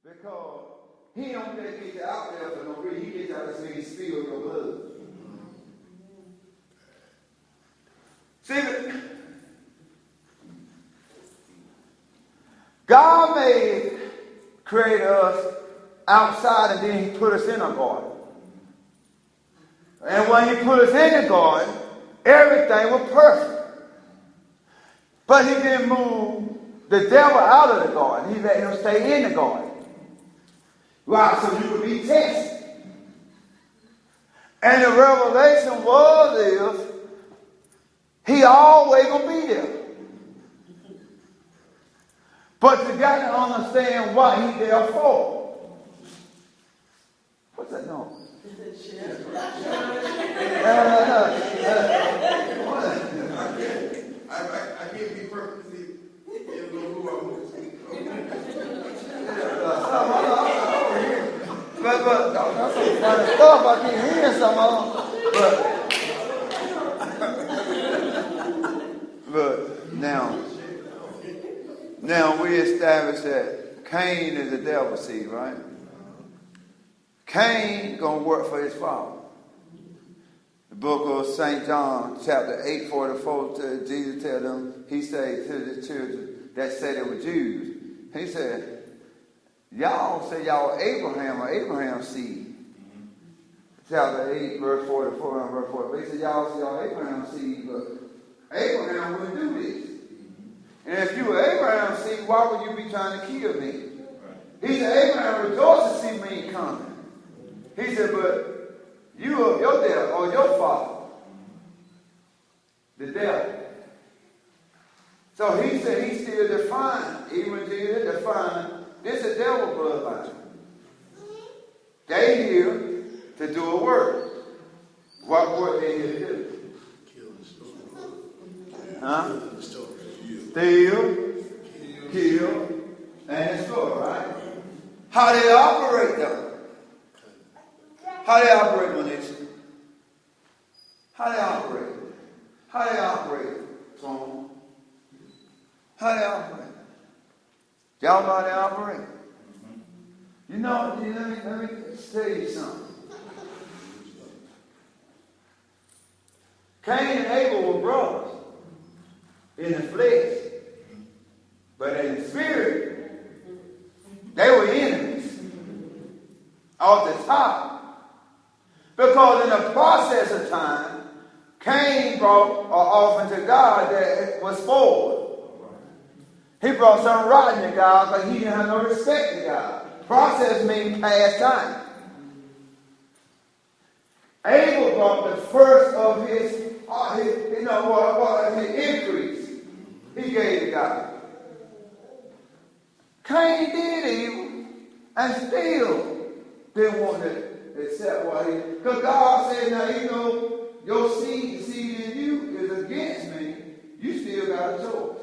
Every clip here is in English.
Because he don't just get you out there for no reason. He gets out there so he can spill your blood. See, God created us outside and then he put us in a garden. And when he put us in the garden, everything was perfect. But he didn't move the devil out of the garden. He let him stay in the garden. Right, so you could be tested. And the revelation is he always gonna be there. But you got to understand what he's there for. What's that noise? I can't be perfectly in the who I'm with. But that's some funny stuff. I keep hearing some of them. But now we established that Cain is the devil's seed, right? Cain gonna work for his father. The book of St. John, chapter 8:44, Jesus tell them, he said to the children that said they were Jews, he said, y'all say y'all Abraham or Abraham's seed. Chapter 8, verse 44 and verse 45. He said, y'all say y'all Abraham's seed, but Abraham wouldn't do this. And if you were Abraham's seed, why would you be trying to kill me? He said, Abraham rejoiced to see me coming. He said, but you of your devil, or your father, the devil. So he said he still defined, even Jesus defined, this is devil bloodline. They here to do a work. What work they here to do? Kill and steal. Huh? Steal, kill, and destroy, right? How they operate though? How they operate, Manisha? How they operate? How they operate, Tom? How they operate? Y'all know how they operate? You know, let me tell you something. Cain and Abel were brothers in the flesh, but in the spirit, they were enemies off the top. Because in the process of time, Cain brought an offering to God that was spoiled. He brought something rotten to God because he didn't have no respect to God. Process means past time. Abel brought the first of his increase. He gave to God. Cain did evil and still didn't want to accept what he, because God said, now you know your seed, the seed in you is against me. You still got a choice.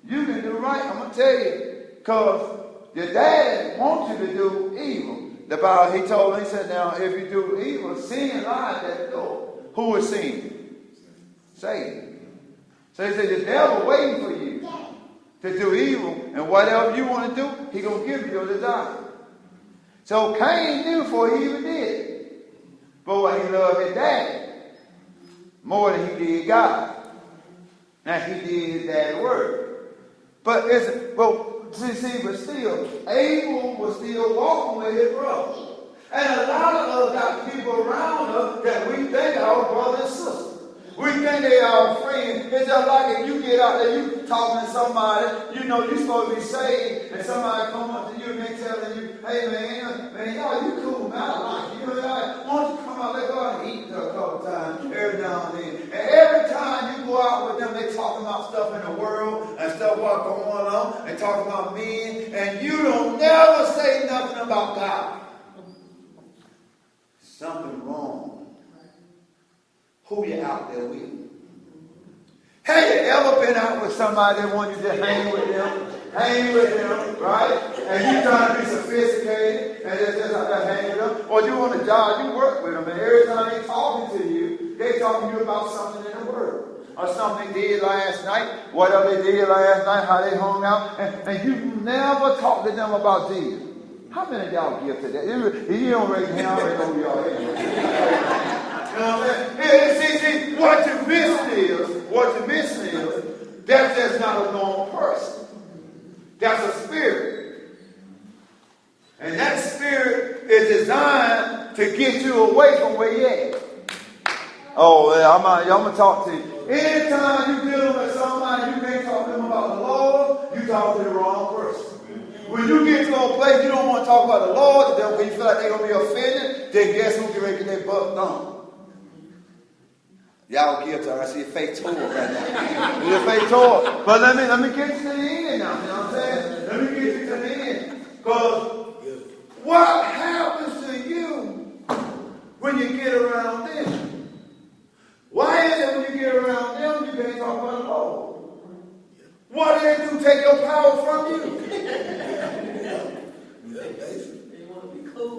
You can do right. I'm gonna tell you, because your dad wants you to do evil. The Bible, he told me, he said, now if you do evil, sin lies at the door. Who is sin? Satan. So he said, the devil waiting for you to do evil, and whatever you want to do, he gonna give you your desire. So Cain knew before he even did it. But what he loved his dad more than he did God. Now he did his dad's work. But still, Abel was still walking with his brother. And a lot of us got people around us that we think are our brother and sister. We think they are our friends. It's just like if you get out there, you talking to somebody, you know you're supposed to be saved, and somebody come up to you and they telling you, hey man, y'all, you cool, man, I like you. Why don't you come out, let's go out and eat a couple times, every now and then. And every time you go out with them, they talking about stuff in the world and stuff what's going on. They talking about men, and you don't never say nothing about God. Something wrong. Who you out there with? Have you ever been out with somebody that wanted you to hang with them, right? And you trying to be sophisticated and just out there hang with them? Or you on a job, you work with them, and every time they talking to you, they talking to you about something in the world or something did last night, whatever they did last night, how they hung out, and you never talk to them about Jesus. How many of y'all give to that? You don't raise your hand, I already know who y'all is. You know what I'm saying? See, what you're missing is, that's just not a normal person. That's a spirit. And that spirit is designed to get you away from where you're at. Oh, yeah, I'm going to talk to you. Anytime you're dealing with somebody, you can't talk to them about the Lord, you talk to the wrong person. When you get to a place you don't want to talk about the Lord to them because you feel like they're going to be offended, then guess who can make their butt thumb? Y'all give to her. I see a fake tour right now. It's a fake tour. But let me get you to the end now. You know what I'm saying? Let me get you to the end. Because what happens to you when you get around them? Why is it when you get around them, you can't talk about the Lord? What do they do? Take your power from you? They want to be cool.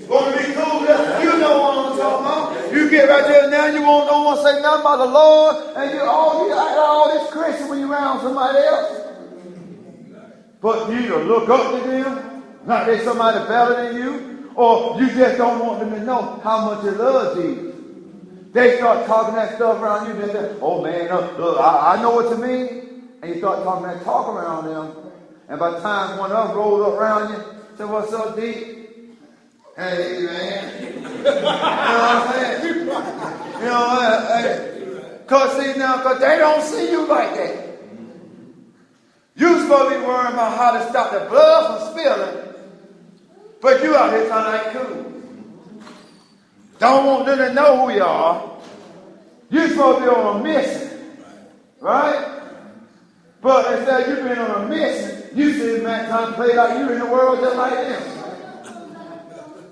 Want to be cool? You know what I'm talking about. You get right there now, you don't want to say nothing about the Lord, and you all this Christian when you're around somebody else. But you either look up to them, like they're somebody better than you, or you just don't want them to know how much you love Jesus. They start talking that stuff around you, and they say, oh man, look, I know what you mean. And you start talking that talk around them. And by the time one of them rolls up around you, say, what's up, D? Hey, man. You know what I'm saying? You know, hey. Because they don't see you like that. You're supposed to be worrying about how to stop the blood from spilling, but you out here trying to act cool. Don't want them to know who you are. You're supposed to be on a mission, right? But instead of you being on a mission, you sitting back trying to play like you in the world just like them.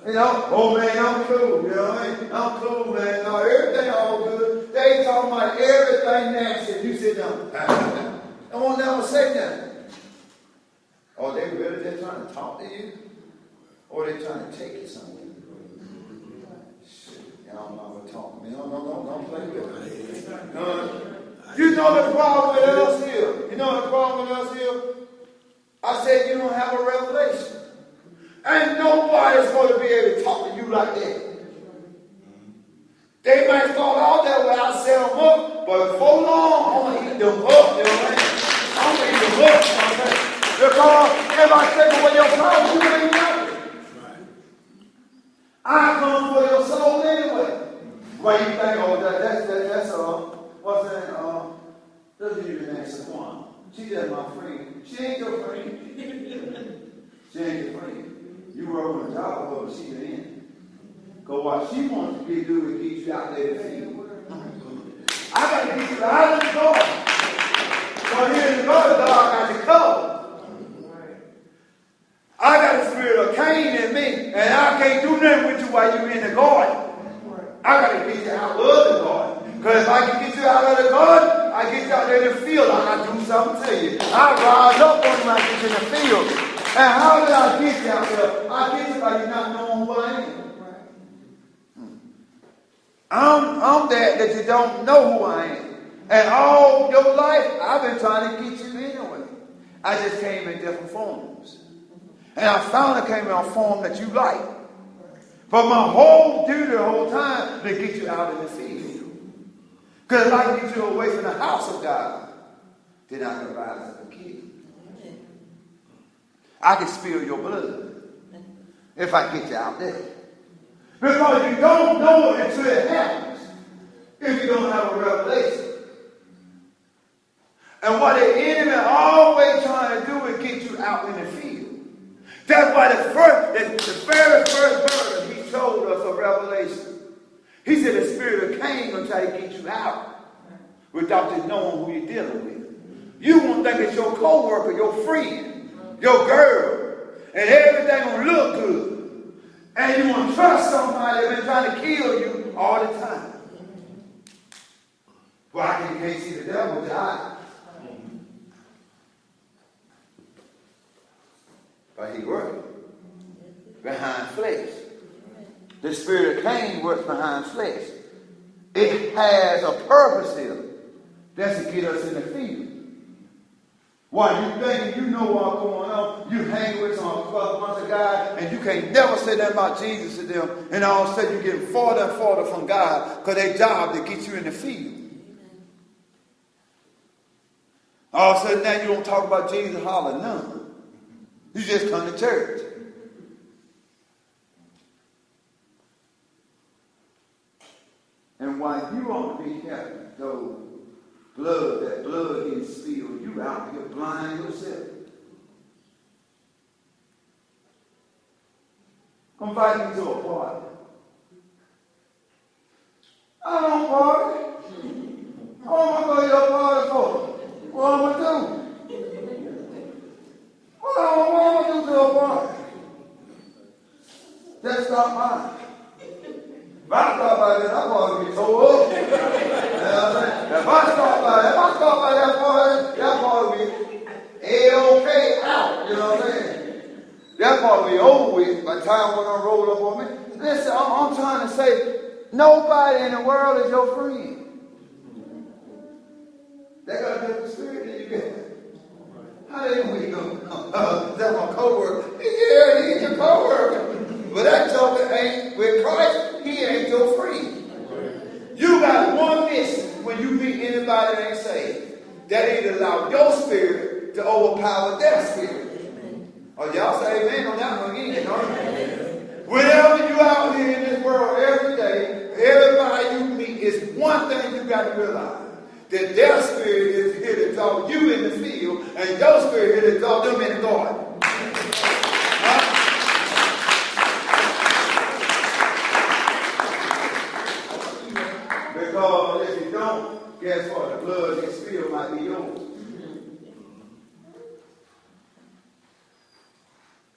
You know, oh man, I'm cool. You know what I mean? I'm cool, man. No, everything all good. They talking about everything nasty. You sit down. I won't never say nothing. Are they really just trying to talk to you? Or are they trying to take you somewhere? Y'all know what talking. Don't play with it. You know the problem with us here. You know the problem with us here? I said you don't have a revelation. Ain't nobody's going to be able to talk to you like that. They might start out that way, I set them up, but before long, I'm going to eat them up, you know what I mean? I'm going to eat them up, you know what I'm saying? Because if I take away your power, you ain't nothing. I come for your soul anyway. Why you think, oh, that's what's that, doesn't even answer one. She just my friend. She ain't your friend. She ain't your friend. You work on a job with her, but she get in. Because what she wants to do is get you out there to field. I got to get you out of the door. So here in the garden, I got you covered. I got the spirit of Cain in me, and I can't do nothing with you while you're in the garden. I got to get you out of the garden. Because if I can get you out of the garden, I get you out there in the field. I got to do something to you. I rise up on you when I get you in the field. And how did I get you out there? I get you by you not knowing who I am. I'm that you don't know who I am. And all your life, I've been trying to get you anyway. I just came in different forms. And I finally came in a form that you like. But my whole duty the whole time to get you out in the field. Because if I can get you away from the house of God, then I can rise up and kill you. I can spill your blood if I get you out there. Because you don't know it until it happens if you don't have a revelation. And what the enemy always trying to do is get you out in the field. That's why the very first verse he told us a revelation. He said the spirit of Cain going to try to get you out without you knowing who you're dealing with. You won't think it's your co-worker, your friend, your girl, and everything will look good. And you want to trust somebody that's been trying to kill you all the time. Well, you can't see the devil with your eye. But he works behind flesh. The spirit of Cain works behind flesh. It has a purpose here. That's to get us in the field. While you thinking you know what's going on, you hang with some bunch of guys, and you can't never say that about Jesus to them, and all of a sudden you're getting farther and farther from God because their job to get you in the field. All of a sudden now you don't talk about Jesus, holler, none. You just come to church. And while you ought to be happy, though that blood getting spilled, you out here blind yourself. I'm inviting you to a party. I don't party. What am I going to your party for? What am I going to do? What am I going to do to a party? That's not mine. If I start by that, I'm going to be tore up. You know what I'm saying? If I start by that party will be A-OK out. You know what I'm saying? That part will be over with by the time when I roll up on me. Listen, I'm trying to say, nobody in the world is your friend. They got a different spirit than you get. How they we go? That's my co-worker. Yeah, he's your co-worker. But that joker ain't with Christ. He ain't your friend. You got one mission when you meet anybody that ain't saved. That ain't allow your spirit to overpower their spirit. Oh, y'all say amen on that one again. Whenever you out here in this world every day, everybody you meet is one thing you got to realize. That their spirit is here to draw you in the field, and your spirit is here to draw them in the garden. Because if you don't, guess what? The blood that spilled might be yours.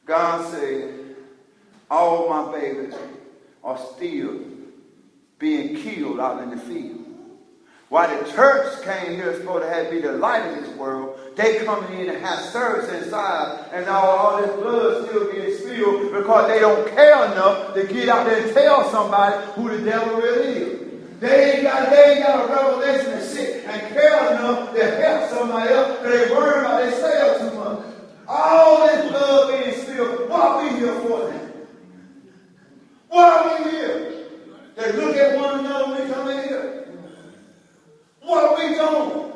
God said, all my babies are still being killed out in the field. While the church came here supposed to have be the light of this world, they coming in and have service inside, and all this blood still getting spilled because they don't care enough to get out there and tell somebody who the devil really is. They ain't got a revelation to sit and care enough to help somebody else because they worry about themselves too much. All this blood being spilled, what are we here for now? What are we here? They look at one another when we come in here. What are we doing?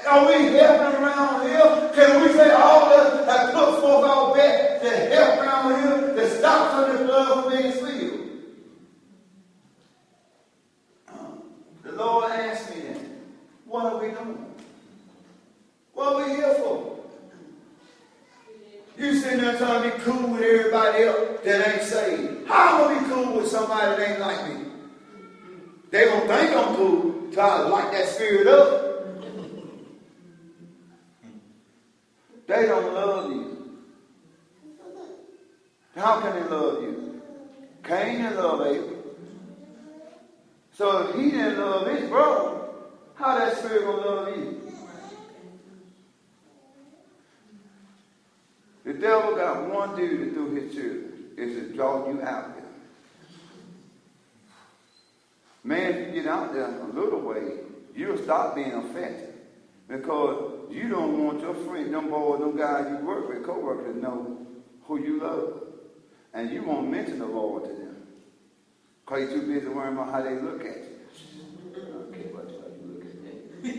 Are we helping around here? Can we say all of us have put forth our best to help around here to stop some of this blood from being spilled? The Lord asked me that. What are we doing? What are we here for? You sitting there trying to be cool with everybody else that ain't saved. How am I going to be cool with somebody that ain't like me? They going to think I'm cool, try to light that spirit up. They don't love you. How can they love you? Cain didn't love Abel. So if he didn't love his brother, how that spirit going to love you? The devil got one duty through his children, is to draw you out there. Man, if you get out there a little way, you'll stop being affected. Because you don't want your friend, them boys, them guys you work with, co-workers, to know who you love. And you won't mention the Lord to them. Because you're too busy worrying about how they look at you. I don't care about how you look at me.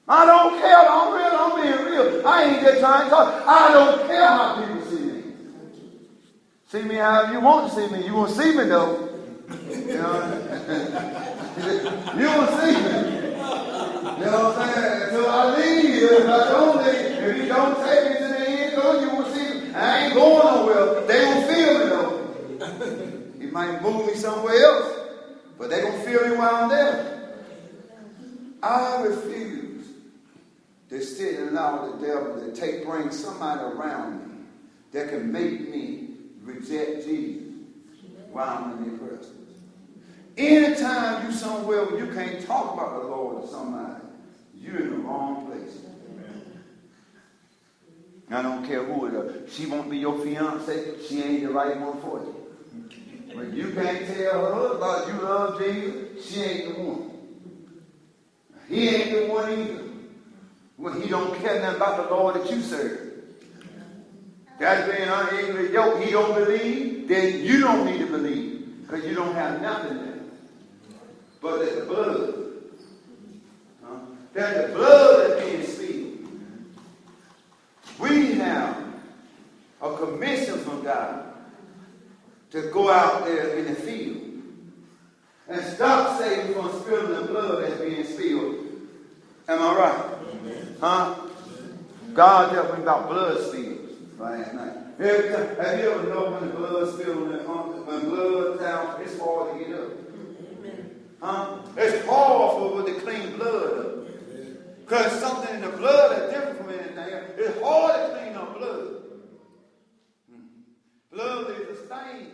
I don't care. I'm being real. I ain't just trying to talk. I don't care how people see me. See me however you want to see me. You won't see me though. You know? You won't see me. You know what I'm saying? Until I leave here, if I don't leave, if you don't take me to the end, you won't see me. I ain't going nowhere. They won't feel me though. You might move me somewhere else, but they gonna feel me while I'm there. I refuse to sit and allow the devil to bring somebody around me that can make me reject Jesus while I'm in their presence. Anytime you somewhere where you can't talk about the Lord to somebody, you're in the wrong place. I don't care who it is. She won't be your fiance. She ain't the right one for you. But you can't tell her about you love Jesus. She ain't the one. He ain't the one either. When he don't care nothing about the Lord that you serve. That's being unequally yoked. He don't believe, then you don't need to believe. Because you don't have nothing there. But there's the blood. There's the blood that's being spilled. We have a commission from God to go out there in the field and stop Satan from spilling the blood that's being spilled. Am I right? Huh? God dealt with me about blood spills last night. Have you ever known when the blood spills, when blood down, it's hard to get up? Huh? It's powerful with the clean blood up. Because something in the blood that's different from anything else. It's hard to clean up blood. Blood is a stain.